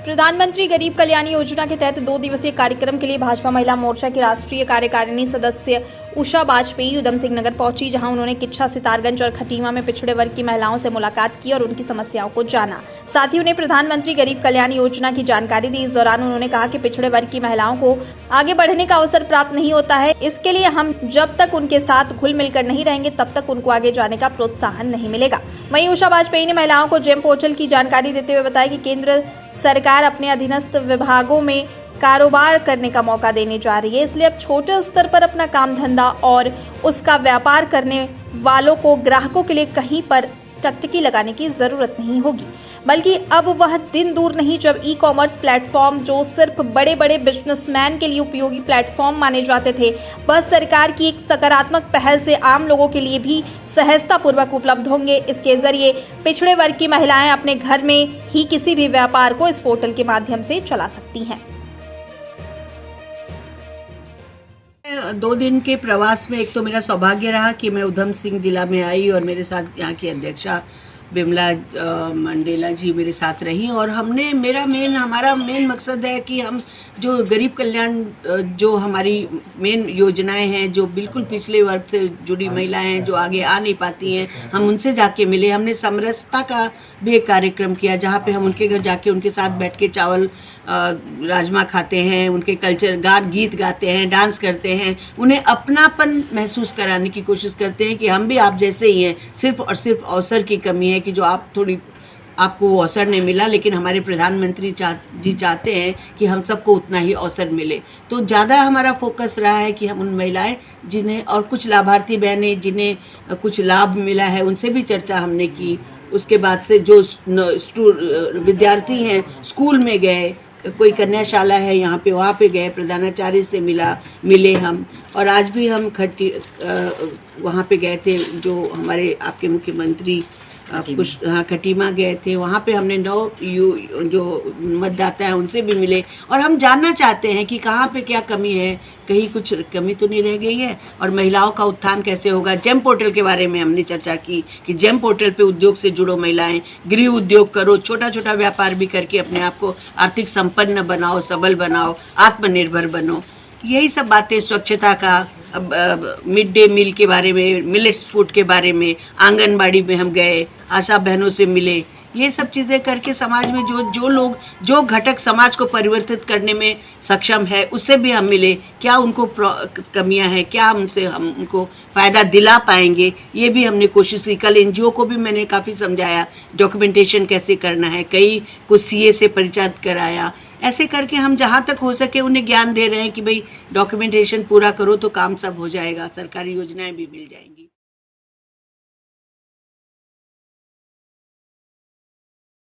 प्रधानमंत्री गरीब कल्याण योजना के तहत 2 दिवसीय कार्यक्रम के लिए भाजपा महिला मोर्चा की राष्ट्रीय कार्यकारिणी सदस्य उषा वाजपेयी उधम सिंह नगर पहुंची, जहां उन्होंने किच्छा, सितारगंज और खटीमा में पिछड़े वर्ग की महिलाओं से मुलाकात की और उनकी समस्याओं को जाना। साथ ही उन्हें प्रधानमंत्री गरीब कल्याण योजना की जानकारी दी। इस दौरान उन्होंने कहा कि पिछड़े वर्ग की महिलाओं को आगे बढ़ने का अवसर प्राप्त नहीं होता है। इसके लिए हम जब तक उनके साथ घुल मिलकर नहीं रहेंगे तब तक उनको आगे जाने का प्रोत्साहन नहीं मिलेगा। वहीं उषा वाजपेयी ने महिलाओं को जेम पोर्टल की जानकारी देते हुए बताया कि केंद्र सरकार अपने अधीनस्थ विभागों में कारोबार करने का मौका देने जा रही है, इसलिए अब छोटे स्तर पर अपना काम धंधा और उसका व्यापार करने वालों को ग्राहकों के लिए कहीं पर टकटकी लगाने की ज़रूरत नहीं होगी, बल्कि अब वह दिन दूर नहीं जब ई कॉमर्स प्लेटफॉर्म, जो सिर्फ बड़े बड़े बिजनेसमैन के लिए उपयोगी प्लेटफॉर्म माने जाते थे, वह सरकार की एक सकारात्मक पहल से आम लोगों के लिए भी सहजतापूर्वक उपलब्ध होंगे। इसके जरिए पिछड़े वर्ग की महिलाएं अपने घर में ही किसी भी व्यापार को इस पोर्टल के माध्यम से चला सकती हैं। 2 दिन के प्रवास में एक तो मेरा सौभाग्य रहा कि मैं उधम सिंह जिला में आई और मेरे साथ यहाँ की अध्यक्षा बिमला मंडेला जी मेरे साथ रही, और हमारा मेन मकसद है कि हम जो गरीब कल्याण, जो हमारी मेन योजनाएं हैं, जो बिल्कुल पिछले वर्ग से जुड़ी महिलाएं हैं जो आगे आ नहीं पाती हैं, हम उनसे जाके मिले। हमने समरसता का भी एक कार्यक्रम किया जहाँ पे हम उनके घर जाके उनके साथ बैठ के चावल राजमा खाते हैं, उनके कल्चर गीत गाते हैं, डांस करते हैं, उन्हें अपनापन महसूस कराने की कोशिश करते हैं कि हम भी आप जैसे ही हैं। सिर्फ और सिर्फ अवसर की कमी है कि जो आपको वो अवसर नहीं मिला, लेकिन हमारे प्रधानमंत्री जी चाहते हैं कि हम सबको उतना ही अवसर मिले। तो ज़्यादा हमारा फोकस रहा है कि हम उन महिलाएं जिन्हें, और कुछ लाभार्थी बहनें जिन्हें कुछ लाभ मिला है, उनसे भी चर्चा हमने की। उसके बाद से जो विद्यार्थी हैं स्कूल में गए, कोई कन्याशाला है यहाँ पे, वहाँ पे गए, प्रधानाचार्य से मिले हम। और आज भी हम वहाँ पे गए थे, जो हमारे आपके मुख्यमंत्री खटीमा गए थे, वहाँ पे हमने जो मतदाता हैं उनसे भी मिले, और हम जानना चाहते हैं कि कहाँ पे क्या कमी है, कहीं कुछ कमी तो नहीं रह गई है, और महिलाओं का उत्थान कैसे होगा। जेम पोर्टल के बारे में हमने चर्चा की कि जेम पोर्टल पे उद्योग से जुड़ो महिलाएं, गृह उद्योग करो, छोटा छोटा व्यापार भी करके अपने आप को आर्थिक संपन्न बनाओ, सबल बनाओ, आत्मनिर्भर बनो। यही सब बातें, स्वच्छता का, मिड डे मील के बारे में, मिलेट्स फूड के बारे में, आंगनबाड़ी में हम गए, आशा बहनों से मिले। ये सब चीज़ें करके समाज में जो घटक समाज को परिवर्तित करने में सक्षम है, उससे भी हम मिले। क्या उनको कमियां हैं, क्या हम उनको फ़ायदा दिला पाएंगे, ये भी हमने कोशिश की। कल NGO को भी मैंने काफ़ी समझाया डॉक्यूमेंटेशन कैसे करना है, कई को CA से परिचित कराया। ऐसे करके हम जहाँ तक हो सके उन्हें ज्ञान दे रहे हैं कि भाई डॉक्यूमेंटेशन पूरा करो तो काम सब हो जाएगा, सरकारी योजनाएं भी मिल जाएंगी।